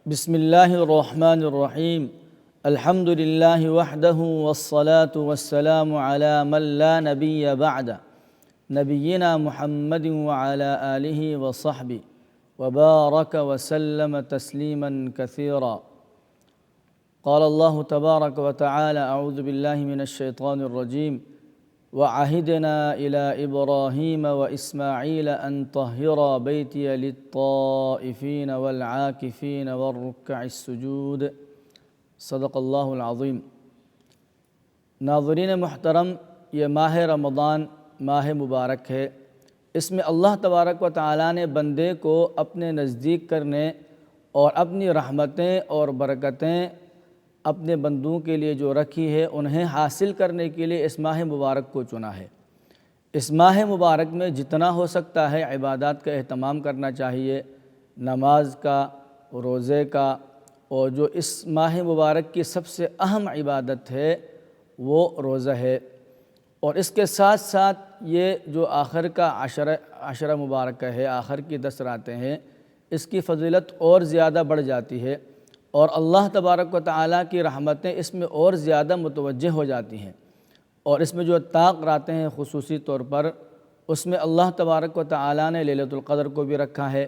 بسم اللہ الرحمن الرحیم الحمد للہ وحدہ والصلاة والسلام علی من لا نبی بعد نبینا محمد وعلی آلہ وصحبہ وبارک وسلم تسلیما کثیرا قال اللہ تبارک وتعالی اعوذ باللہ من الشیطان الرجیم وعهدنا إلى إبراهيم وإسماعيل أن طهرا بيتي للطائفين والعاكفين والركع السجود صدق اللہ العظیم۔ ناظرین محترم، یہ ماہ رمضان ماہ مبارک ہے۔ اس میں اللہ تبارک و تعالیٰ نے بندے کو اپنے نزدیک کرنے اور اپنی رحمتیں اور برکتیں اپنے بندوں کے لیے جو رکھی ہے انہیں حاصل کرنے کے لیے اس ماہ مبارک کو چنا ہے۔ اس ماہ مبارک میں جتنا ہو سکتا ہے عبادات کا اہتمام کرنا چاہیے، نماز کا، روزے کا، اور جو اس ماہ مبارک کی سب سے اہم عبادت ہے وہ روزہ ہے۔ اور اس کے ساتھ ساتھ یہ جو آخر کا عشرہ مبارکہ ہے، آخر کی 10 راتیں ہیں، اس کی فضیلت اور زیادہ بڑھ جاتی ہے اور اللہ تبارک و تعالیٰ کی رحمتیں اس میں اور زیادہ متوجہ ہو جاتی ہیں۔ اور اس میں جو طاق راتیں ہیں خصوصی طور پر، اس میں اللہ تبارک و تعالیٰ نے لیلۃ القدر کو بھی رکھا ہے،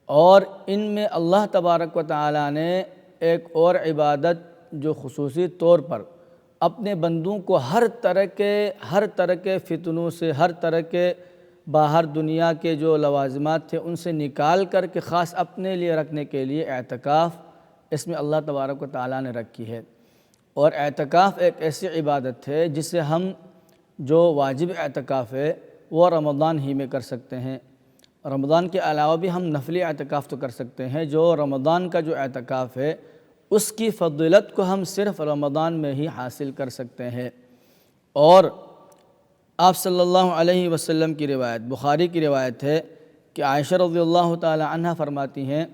اور ان میں اللہ تبارک و تعالیٰ نے ایک اور عبادت جو خصوصی طور پر اپنے بندوں کو ہر طرح کے فتنوں سے، ہر طرح کے باہر دنیا کے جو لوازمات تھے ان سے نکال کر کے خاص اپنے لیے رکھنے کے لیے اعتکاف اس میں اللہ تبارک و تعالیٰ نے رکھی ہے۔ اور اعتکاف ایک ایسی عبادت ہے جسے ہم جو واجب اعتکاف ہے وہ رمضان ہی میں کر سکتے ہیں۔ رمضان کے علاوہ بھی ہم نفلی اعتکاف تو کر سکتے ہیں۔ جو رمضان کا جو اعتکاف ہے اس کی فضیلت کو ہم صرف رمضان میں ہی حاصل کر سکتے ہیں۔ اور آپ صلی اللہ علیہ وسلم کی روایت، بخاری کی روایت ہے کہ عائشہ رضی اللہ تعالی عنہ فرماتی ہیں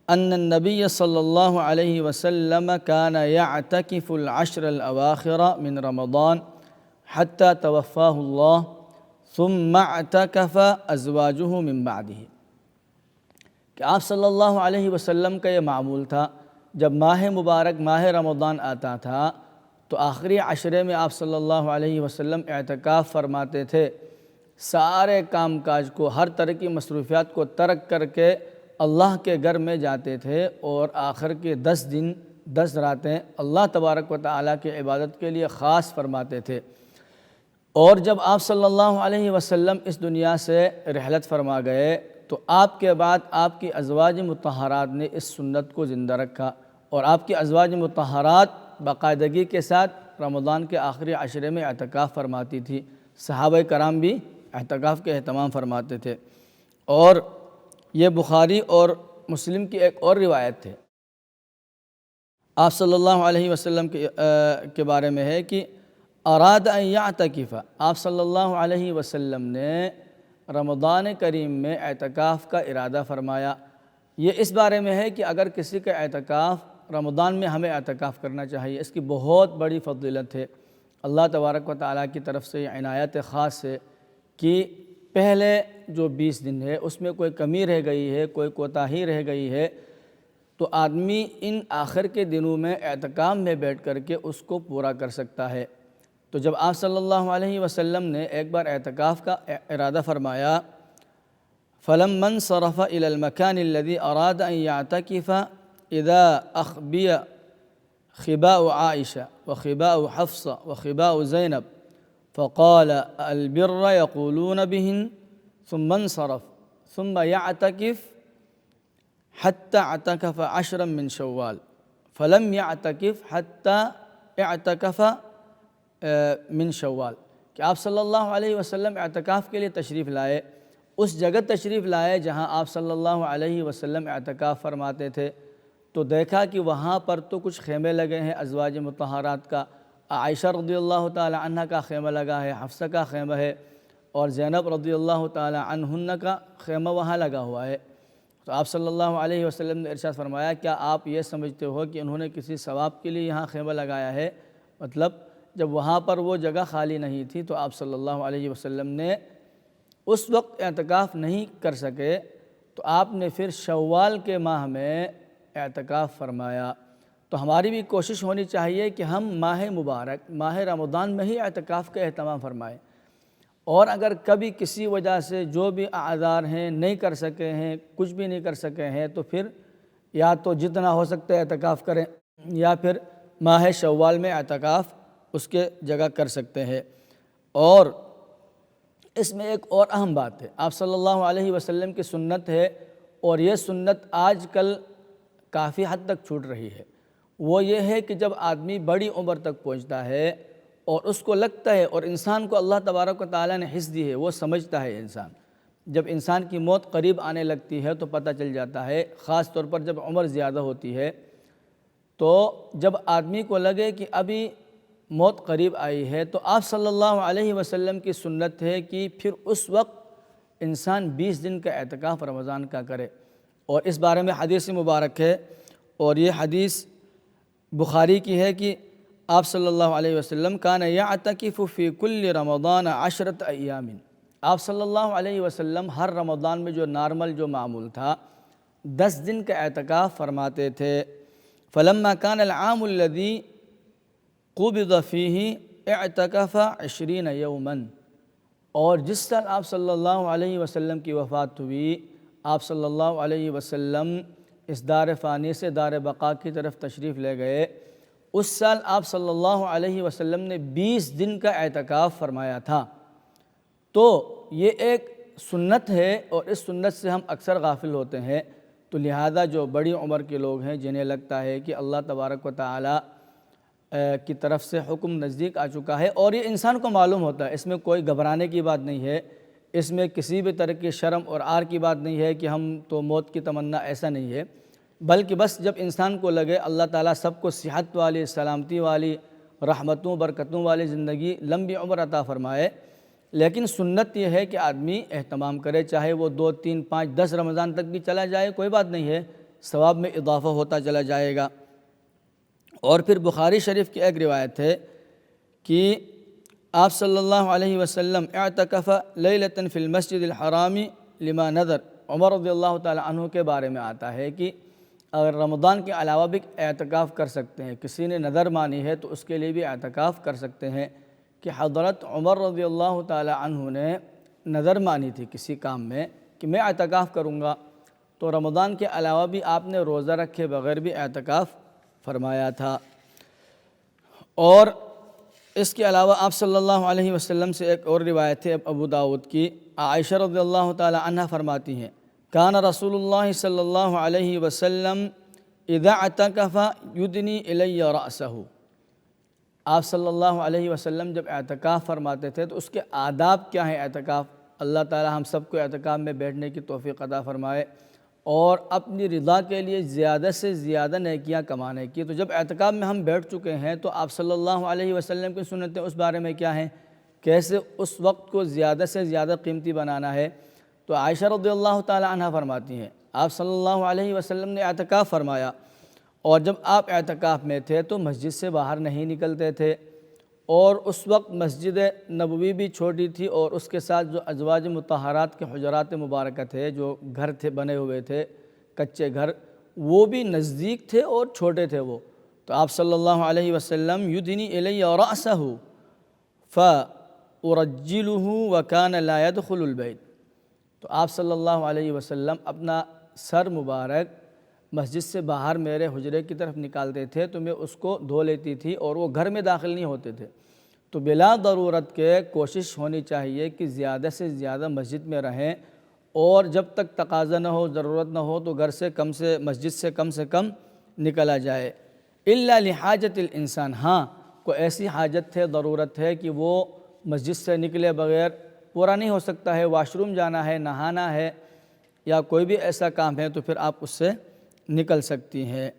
ان النبی صلی اللہ علیہ وسلم كان يعتكف العشر الاواخر من رمضان حتى توفاه اللہ ثم اعتكف ازواجه من بعده، کہ آپ صلی اللہ علیہ وسلم کا یہ معمول تھا، جب ماہ مبارک ماہ رمضان آتا تھا تو آخری عشرے میں آپ صلی اللہ علیہ وسلم اعتکاف فرماتے تھے، سارے کام کاج کو، ہر طرح کی مصروفیات کو ترک کر کے اللہ کے گھر میں جاتے تھے اور آخر کے 10 دن 10 راتیں اللہ تبارک و تعالیٰ کی عبادت کے لیے خاص فرماتے تھے۔ اور جب آپ صلی اللہ علیہ وسلم اس دنیا سے رحلت فرما گئے تو آپ کے بعد آپ کی ازواج مطہرات نے اس سنت کو زندہ رکھا، اور آپ کی ازواج مطہرات باقاعدگی کے ساتھ رمضان کے آخری عشرے میں اعتکاف فرماتی تھی۔ صحابہ کرام بھی اعتکاف کے اہتمام فرماتے تھے۔ اور یہ بخاری اور مسلم کی ایک اور روایت ہے، آپ صلی اللہ علیہ وسلم کے بارے میں ہے کہ اراد ان یعتکف، آپ صلی اللہ علیہ وسلم نے رمضان کریم میں اعتکاف کا ارادہ فرمایا۔ یہ اس بارے میں ہے کہ اگر کسی کا اعتکاف رمضان میں ہمیں اعتکاف کرنا چاہیے، اس کی بہت بڑی فضیلت ہے۔ اللہ تبارک و تعالیٰ کی طرف سے یہ عنایت خاص ہے کہ پہلے جو 20 دن ہے اس میں کوئی کمی رہ گئی ہے، کوئی کوتاہی رہ گئی ہے، تو آدمی ان آخر کے دنوں میں اعتکاف میں بیٹھ کر کے اس کو پورا کر سکتا ہے۔ تو جب آپ صلی اللہ علیہ وسلم نے ایک بار اعتکاف کا ارادہ فرمایا، فَلَمَّا انصَرَفَ إِلَى الْمَكَانِ الَّذِي أَرَادَ أَن يَعْتَكِفَ إِذَا أَخْبِيَ خِبَاءُ عَائِشَةَ وَخِبَاءُ حَفْصَةَ وَخِبَاءُ زَيْنَبَ فقال البر يقولون بهن ثم انصرف ثم يعتكف حتى اعتكف 10 من شوال فلم يعتكف حتى اعتكف من شوال، کہ آپ صلی اللہ علیہ وسلم اعتکاف کے لیے تشریف لائے، اس جگہ تشریف لائے جہاں آپ صلی اللہ علیہ وسلم اعتکاف فرماتے تھے، تو دیکھا کہ وہاں پر تو کچھ خیمے لگے ہیں ازواج مطہرات کا، عائشہ رضی اللہ تعالی عنہ کا خیمہ لگا ہے، حفصہ کا خیمہ ہے، اور زینب رضی اللہ تعالی عنہن کا خیمہ وہاں لگا ہوا ہے۔ تو آپ صلی اللہ علیہ وسلم نے ارشاد فرمایا، کیا آپ یہ سمجھتے ہو کہ انہوں نے کسی ثواب کے لیے یہاں خیمہ لگایا ہے؟ مطلب جب وہاں پر وہ جگہ خالی نہیں تھی تو آپ صلی اللہ علیہ وسلم نے اس وقت اعتکاف نہیں کر سکے، تو آپ نے پھر شوال کے ماہ میں اعتکاف فرمایا۔ تو ہماری بھی کوشش ہونی چاہیے کہ ہم ماہ مبارک ماہ رمضان میں ہی اعتکاف کا اہتمام فرمائیں، اور اگر کبھی کسی وجہ سے جو بھی اعذار ہیں نہیں کر سکے ہیں، کچھ بھی نہیں کر سکے ہیں، تو پھر یا تو جتنا ہو سکتا ہے اعتکاف کریں، یا پھر ماہ شوال میں اعتکاف اس کے جگہ کر سکتے ہیں۔ اور اس میں ایک اور اہم بات ہے، آپ صلی اللہ علیہ وسلم کی سنت ہے، اور یہ سنت آج کل کافی حد تک چھوٹ رہی ہے۔ وہ یہ ہے کہ جب آدمی بڑی عمر تک پہنچتا ہے اور اس کو لگتا ہے، اور انسان کو اللہ تبارک و تعالیٰ نے حس دی ہے، وہ سمجھتا ہے انسان، جب انسان کی موت قریب آنے لگتی ہے تو پتہ چل جاتا ہے، خاص طور پر جب عمر زیادہ ہوتی ہے، تو جب آدمی کو لگے کہ ابھی موت قریب آئی ہے، تو آپ صلی اللہ علیہ وسلم کی سنت ہے کہ پھر اس وقت انسان 20 دن کا اعتکاف رمضان کا کرے۔ اور اس بارے میں حدیث مبارک ہے، اور یہ حدیث بخاری کی ہے کہ آپ صلی اللہ علیہ وسلم کان یعتکف فی کل رمضان 10 ایام، آپ صلی اللہ علیہ وسلم ہر رمضان میں جو نارمل جو معمول تھا 10 دن کا اعتکاف فرماتے تھے۔ فلما کان العام الذی قبض فیہ اعتکف 20 یوما، اور جس سال آپ صلی اللہ علیہ وسلم کی وفات ہوئی، آپ صلی اللہ علیہ وسلم اس دار فانی سے دار بقا کی طرف تشریف لے گئے، اس سال آپ صلی اللہ علیہ وسلم نے 20 دن کا اعتکاف فرمایا تھا۔ تو یہ ایک سنت ہے، اور اس سنت سے ہم اکثر غافل ہوتے ہیں، تو لہذا جو بڑی عمر کے لوگ ہیں جنہیں لگتا ہے کہ اللہ تبارک و تعالی کی طرف سے حکم نزدیک آ چکا ہے، اور یہ انسان کو معلوم ہوتا ہے، اس میں کوئی گھبرانے کی بات نہیں ہے، اس میں کسی بھی طرح کی شرم اور عار کی بات نہیں ہے کہ ہم تو موت کی تمنا، ایسا نہیں ہے، بلکہ بس جب انسان کو لگے اللہ تعالیٰ سب کو صحت والی، سلامتی والی، رحمتوں برکتوں والی زندگی، لمبی عمر عطا فرمائے، لیکن سنت یہ ہے کہ آدمی اہتمام کرے، چاہے وہ 2، 3، 5، 10 رمضان تک بھی چلا جائے، کوئی بات نہیں ہے، ثواب میں اضافہ ہوتا چلا جائے گا۔ اور پھر بخاری شریف کی ایک روایت ہے کہ آپ صلی اللہ علیہ وسلم اعتکف لیلۃ فی المسجد الحرام لما نذر، عمر رضی اللہ تعالی عنہ کے بارے میں آتا ہے کہ اگر رمضان کے علاوہ بھی اعتکاف کر سکتے ہیں، کسی نے نذر مانی ہے تو اس کے لیے بھی اعتکاف کر سکتے ہیں، کہ حضرت عمر رضی اللہ تعالی عنہ نے نذر مانی تھی کسی کام میں کہ میں اعتکاف کروں گا، تو رمضان کے علاوہ بھی آپ نے روزہ رکھے بغیر بھی اعتکاف فرمایا تھا۔ اور اس کے علاوہ آپ صلی اللہ علیہ وسلم سے ایک اور روایت ہے ابو داؤد کی، عائشہ رضی اللہ تعالی عنہ فرماتی ہیں کان رسول اللہ صلی اللہ علیہ وسلم اذا اعتکف یدنی الی رأسہ، آپ صلی اللہ علیہ وسلم جب اعتکاف فرماتے تھے تو اس کے آداب کیا ہیں اعتکاف، اللہ تعالی ہم سب کو اعتکاف میں بیٹھنے کی توفیق عطا فرمائے، اور اپنی رضا کے لیے زیادہ سے زیادہ نیکیاں کمانے کی۔ تو جب اعتکاف میں ہم بیٹھ چکے ہیں تو آپ صلی اللہ علیہ وسلم کی سنتیں اس بارے میں کیا ہیں، کیسے اس وقت کو زیادہ سے زیادہ قیمتی بنانا ہے۔ تو عائشہ رضی اللہ تعالی عنہ فرماتی ہیں آپ صلی اللہ علیہ وسلم نے اعتکاف فرمایا، اور جب آپ اعتکاف میں تھے تو مسجد سے باہر نہیں نکلتے تھے، اور اس وقت مسجد نبوی بھی چھوٹی تھی، اور اس کے ساتھ جو ازواج مطہرات کے حجرات مبارکہ تھے، جو گھر تھے بنے ہوئے تھے کچے گھر، وہ بھی نزدیک تھے اور چھوٹے تھے وہ۔ تو آپ صلی اللہ علیہ وسلم یدنی الی رأسہ فارجلہ وکان لا يدخل البیت، تو آپ صلی اللہ علیہ وسلم اپنا سر مبارک مسجد سے باہر میرے حجرے کی طرف نکالتے تھے تو میں اس کو دھو لیتی تھی، اور وہ گھر میں داخل نہیں ہوتے تھے۔ تو بلا ضرورت کے کوشش ہونی چاہیے کہ زیادہ سے زیادہ مسجد میں رہیں، اور جب تک تقاضا نہ ہو، ضرورت نہ ہو، تو گھر سے مسجد سے کم نکلا جائے، الا لحاجت الانسان، ہاں کوئی ایسی حاجت ہے، ضرورت ہے کہ وہ مسجد سے نکلے بغیر پورا نہیں ہو سکتا ہے، واش روم جانا ہے، نہانا ہے، یا کوئی بھی ایسا کام ہے، تو پھر آپ اس سے نکل سکتی ہیں۔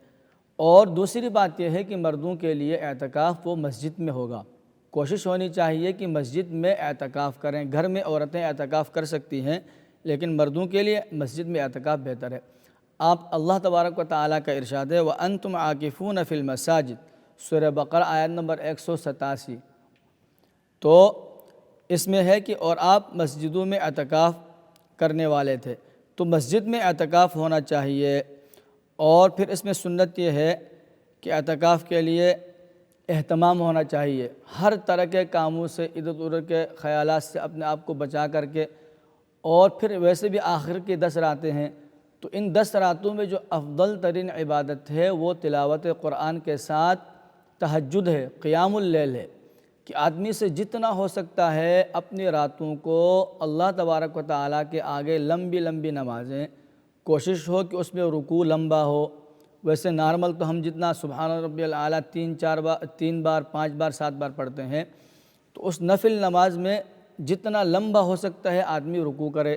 اور دوسری بات یہ ہے کہ مردوں کے لیے اعتکاف وہ مسجد میں ہوگا، کوشش ہونی چاہیے کہ مسجد میں اعتکاف کریں، گھر میں عورتیں اعتکاف کر سکتی ہیں، لیکن مردوں کے لیے مسجد میں اعتکاف بہتر ہے۔ آپ اللہ تبارک و تعالیٰ کا ارشاد ہے وَأَنْتُمْ عَاكِفُونَ فِي الْمَسَاجِدِ، سورہ بقرہ آیت نمبر 187۔ تو اس میں ہے کہ اور آپ مسجدوں میں اعتکاف کرنے والے تھے، تو مسجد میں اعتکاف ہونا چاہیے۔ اور پھر اس میں سنت یہ ہے کہ اعتکاف کے لیے اہتمام ہونا چاہیے، ہر طرح کے کاموں سے، ادھر ادھر کے خیالات سے اپنے آپ کو بچا کر کے، اور پھر ویسے بھی آخر کی 10 راتیں ہیں، تو ان 10 راتوں میں جو افضل ترین عبادت ہے وہ تلاوت قرآن کے ساتھ تہجد ہے، قیام اللیل ہے، کہ آدمی سے جتنا ہو سکتا ہے اپنی راتوں کو اللہ تبارک و تعالیٰ کے آگے لمبی لمبی نمازیں، کوشش ہو کہ اس میں رکوع لمبا ہو۔ ویسے نارمل تو ہم جتنا سبحان ربی الاعلیٰ 3 بار 5 بار 7 بار پڑھتے ہیں، تو اس نفل نماز میں جتنا لمبا ہو سکتا ہے آدمی رکوع کرے،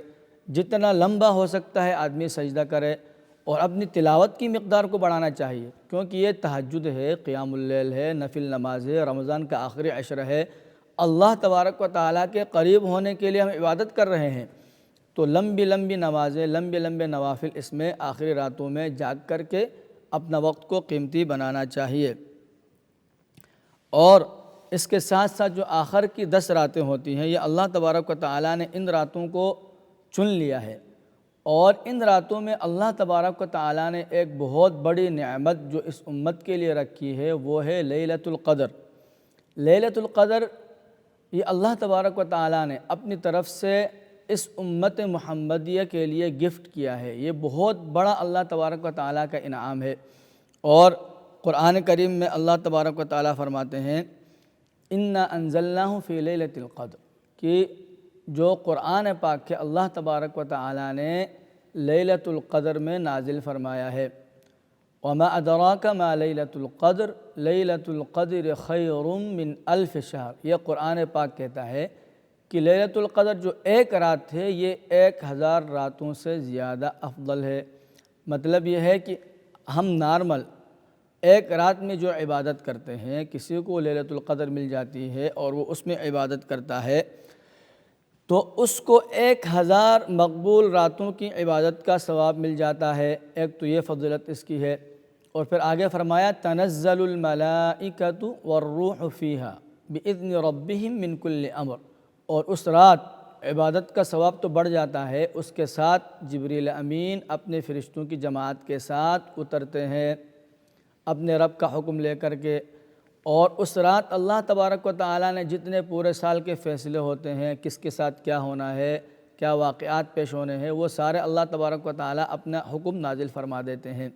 جتنا لمبا ہو سکتا ہے آدمی سجدہ کرے، اور اپنی تلاوت کی مقدار کو بڑھانا چاہیے، کیونکہ یہ تہجد ہے، قیام اللیل ہے، نفل نماز ہے، رمضان کا آخری عشر ہے، اللہ تبارک و تعالیٰ کے قریب ہونے کے لیے ہم عبادت کر رہے ہیں، تو لمبی لمبی نمازیں، لمبے لمبے نوافل اس میں آخری راتوں میں جاگ کر کے اپنا وقت کو قیمتی بنانا چاہیے۔ اور اس کے ساتھ ساتھ جو آخر کی 10 راتیں ہوتی ہیں، یہ اللہ تبارک و تعالیٰ نے ان راتوں کو چن لیا ہے، اور ان راتوں میں اللہ تبارک و تعالیٰ نے ایک بہت بڑی نعمت جو اس امت کے لیے رکھی ہے، وہ ہے لیلۃ القدر۔ لیلۃ القدر یہ اللہ تبارک و تعالیٰ نے اپنی طرف سے اس امت محمدیہ کے لیے گفٹ کیا ہے، یہ بہت بڑا اللہ تبارک و تعالیٰ کا انعام ہے۔ اور قرآن کریم میں اللہ تبارک و تعالیٰ فرماتے ہیں اِنَّا أَنزَلْنَاهُ فِي لَيْلَةِ الْقَدْرِ، کہ جو قرآن پاک کے اللہ تبارک و تعالیٰ نے لیلۃ القدر میں نازل فرمایا ہے۔ وَمَا أَدْرَاكَ مَا لَيْلَةُ الْقَدْرِ لَيْلَةُ الْقَدْرِ خَيْرٌ مِّنْ أَلْفِ شَهْرٍ، یہ قرآن پاک کہتا ہے کہ لیلۃ القدر جو ایک رات ہے یہ 1000 راتوں سے زیادہ افضل ہے۔ مطلب یہ ہے کہ ہم نارمل ایک رات میں جو عبادت کرتے ہیں، کسی کو لیلۃ القدر مل جاتی ہے اور وہ اس میں عبادت کرتا ہے، تو اس کو 1000 مقبول راتوں کی عبادت کا ثواب مل جاتا ہے۔ ایک تو یہ فضیلت اس کی ہے، اور پھر آگے فرمایا تنزل الملائکۃ والروح فیہا بإذن ربہم من کل امر، اور اس رات عبادت کا ثواب تو بڑھ جاتا ہے، اس کے ساتھ جبریل امین اپنے فرشتوں کی جماعت کے ساتھ اترتے ہیں اپنے رب کا حکم لے کر کے، اور اس رات اللہ تبارک و تعالیٰ نے جتنے پورے سال کے فیصلے ہوتے ہیں، کس کے ساتھ کیا ہونا ہے، کیا واقعات پیش ہونے ہیں، وہ سارے اللہ تبارک و تعالیٰ اپنا حکم نازل فرما دیتے ہیں۔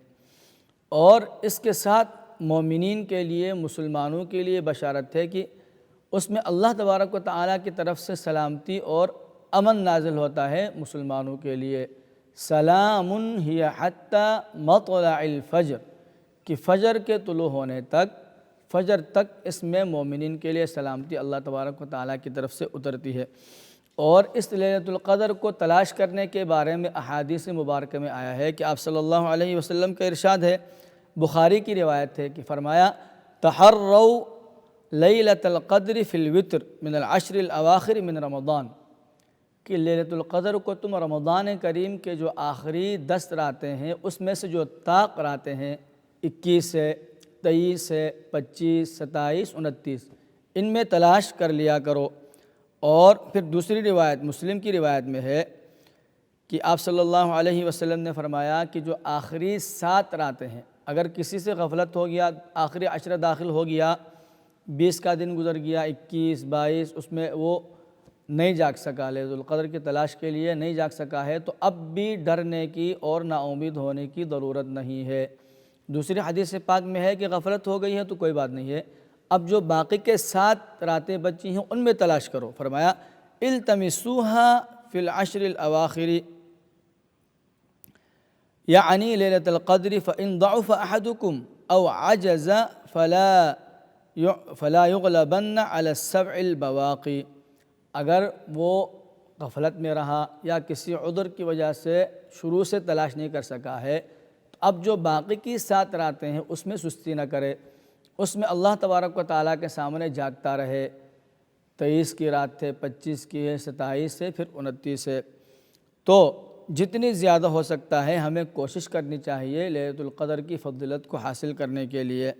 اور اس کے ساتھ مومنین کے لیے، مسلمانوں کے لیے بشارت ہے کہ اس میں اللہ تبارک و تعالیٰ کی طرف سے سلامتی اور امن نازل ہوتا ہے مسلمانوں کے لیے۔ سلام ہی حتی مطلع الفجر، کہ فجر کے طلوع ہونے تک، فجر تک اس میں مومنین کے لیے سلامتی اللہ تبارک و تعالیٰ کی طرف سے اترتی ہے۔ اور اس لیلۃ القدر کو تلاش کرنے کے بارے میں احادیث مبارکہ میں آیا ہے کہ آپ صلی اللہ علیہ وسلم کا ارشاد ہے، بخاری کی روایت ہے کہ فرمایا تحروا لیلۃ القدر فی الوتر من العشر الاواخر من رمضان، کہ لیلۃ القدر کو تم رمضان کریم کے جو آخری 10 راتیں ہیں اس میں سے جو طاق راتیں ہیں، 21 سے 23 سے 25 27 29، ان میں تلاش کر لیا کرو۔ اور پھر دوسری روایت مسلم کی روایت میں ہے کہ آپ صلی اللہ علیہ وسلم نے فرمایا کہ جو آخری 7 راتیں ہیں، اگر کسی سے غفلت ہو گیا، آخری عشرہ داخل ہو گیا، 20 کا دن گزر گیا، 21 22، اس میں وہ نہیں جاگ سکا، لیلۃ القدر کی تلاش کے لیے نہیں جاگ سکا ہے، تو اب بھی ڈرنے کی اور نا امید ہونے کی ضرورت نہیں ہے۔ دوسری حدیث پاک میں ہے کہ غفلت ہو گئی ہے تو کوئی بات نہیں ہے، اب جو باقی کے 7 راتیں بچی ہیں ان میں تلاش کرو۔ فرمایا التمسوها فی العشر الاواخر، یعنی لیلۃ القدر فإن ضعف أحدكم أو عجز فلا يغلبن على السبع البواقی، اگر وہ غفلت میں رہا یا کسی عذر کی وجہ سے شروع سے تلاش نہیں کر سکا ہے، تو اب جو باقی کی 7 راتیں ہیں اس میں سستی نہ کرے، اس میں اللہ تبارک و تعالیٰ کے سامنے جاگتا رہے۔ 23 کی رات ہے، 25 کی ہے، 27 ہے، پھر 29 ہے، تو جتنی زیادہ ہو سکتا ہے ہمیں کوشش کرنی چاہیے لیلۃ القدر کی فضیلت کو حاصل کرنے کے لیے۔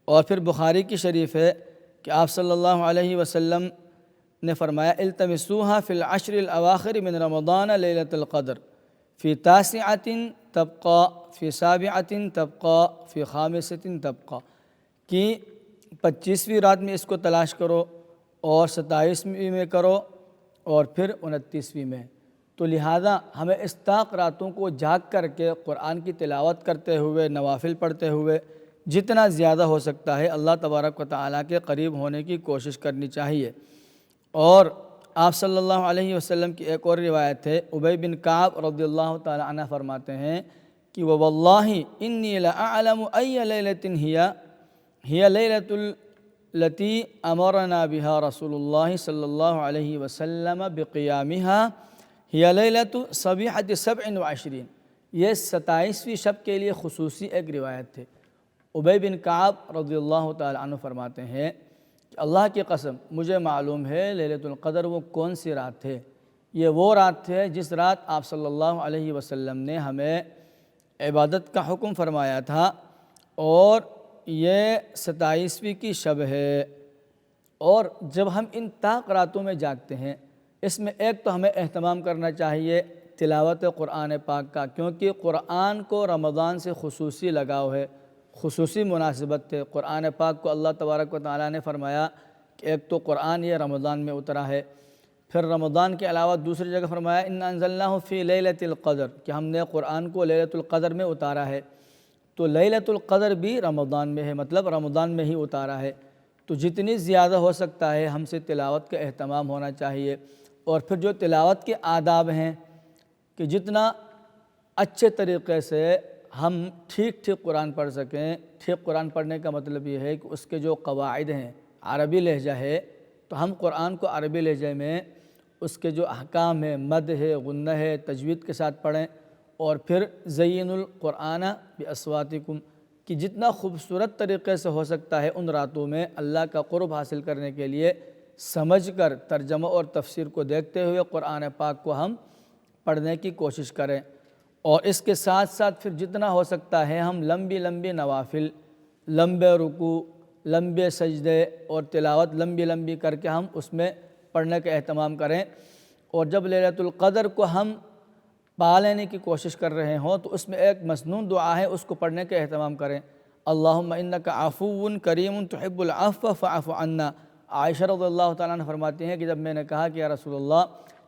اور پھر بخاری کی شریف ہے کہ آپ صلی اللہ علیہ وسلم نے فرمایا التمسوها فی العشر الاواخر من رمضان لیلۃ القدر فی تاسعۃ تبقى فی سابعۃ تبقى فی خامسۃ تبقى کہ 25ویں رات میں اس کو تلاش کرو اور 27ویں میں کرو اور پھر 29ویں میں۔ تو لہٰذا ہمیں اس طاق راتوں کو جاگ کر کے قرآن کی تلاوت کرتے ہوئے، نوافل پڑھتے ہوئے جتنا زیادہ ہو سکتا ہے اللہ تبارک و تعالیٰ کے قریب ہونے کی کوشش کرنی چاہیے۔ اور آپ صلی اللہ علیہ وسلم کی ایک اور روایت ہے، ابی بن کعب رضی اللہ تعالی عنہ فرماتے ہیں کہ وَوَاللَّهِ إِنِّي لَأَعْلَمُ أَيَّ لَيْلَةٍ هي ليلة التي أمرنا بها رسول الله صلى الله عليه وسلم بقيامها هي ليلة صبيحة 27۔ یہ 27ویں شب کے لیے خصوصی ایک روایت ہے۔ ابی بن کعب رضی اللہ تعالی عنہ فرماتے ہیں کہ اللہ کی قسم مجھے معلوم ہے لیلۃ القدر وہ کون سی رات ہے۔ یہ وہ رات ہے جس رات آپ صلی اللہ علیہ وسلم نے ہمیں عبادت کا حکم فرمایا تھا، اور یہ 27ویں کی شب ہے۔ اور جب ہم ان طاق راتوں میں جاگتے ہیں، اس میں ایک تو ہمیں اہتمام کرنا چاہیے تلاوت قرآن پاک کا، کیونکہ قرآن کو رمضان سے خصوصی لگاؤ ہے، خصوصی مناسبت ہے۔ قرآن پاک کو اللہ تبارک و تعالیٰ نے فرمایا کہ ایک تو قرآن یہ رمضان میں اترا ہے، پھر رمضان کے علاوہ دوسری جگہ فرمایا اِنَّا أَنزَلْنَاهُ فِي لَيْلَةِ الْقَدْرِ کہ ہم نے قرآن کو لیلۃ القدر میں اتارا ہے۔ تو لیلۃ القدر بھی رمضان میں ہے، مطلب رمضان میں ہی اتارا ہے۔ تو جتنی زیادہ ہو سکتا ہے ہم سے تلاوت کا اہتمام ہونا چاہیے۔ اور پھر جو تلاوت کے آداب ہیں کہ جتنا اچھے طریقے سے ہم ٹھیک قرآن پڑھ سکیں۔ ٹھیک قرآن پڑھنے کا مطلب یہ ہے کہ اس کے جو قواعد ہیں، عربی لہجہ ہے تو ہم قرآن کو عربی لہجے میں اس کے جو احکام ہیں، مد ہے، غنہ ہے، تجوید کے ساتھ پڑھیں۔ اور پھر زین القرآن باصواتکم کہ جتنا خوبصورت طریقے سے ہو سکتا ہے ان راتوں میں اللہ کا قرب حاصل کرنے کے لیے سمجھ کر ترجمہ اور تفسیر کو دیکھتے ہوئے قرآن پاک کو ہم پڑھنے کی کوشش کریں۔ اور اس کے ساتھ ساتھ پھر جتنا ہو سکتا ہے ہم لمبی نوافل، لمبے رکوع، لمبے سجدے اور تلاوت لمبی کر کے ہم اس میں پڑھنے کا اہتمام کریں۔ اور جب لیلۃ القدر کو ہم پا لینے کی کوشش کر رہے ہوں تو اس میں ایک مسنون دعا ہے، اس کو پڑھنے کا اہتمام کریں۔ اللہم انک عفو کریم تحب العفو فاعف عنا۔ عائشہ رضی اللہ تعالیٰ عنہ فرماتی ہیں کہ جب میں نے کہا کہ یا رسول اللہ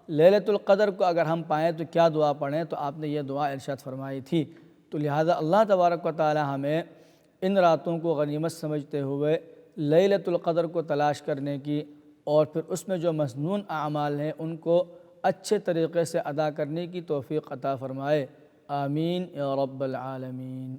لیلۃ القدر کو اگر ہم پائیں تو کیا دعا پڑھیں، تو آپ نے یہ دعا ارشاد فرمائی تھی۔ تو لہٰذا اللہ تبارک و تعالیٰ ہمیں ان راتوں کو غنیمت سمجھتے ہوئے لیلۃ القدر کو تلاش کرنے کی اور پھر اس میں جو مسنون اعمال ہیں ان کو اچھے طریقے سے ادا کرنے کی توفیق عطا فرمائے۔ آمین یا رب العالمین۔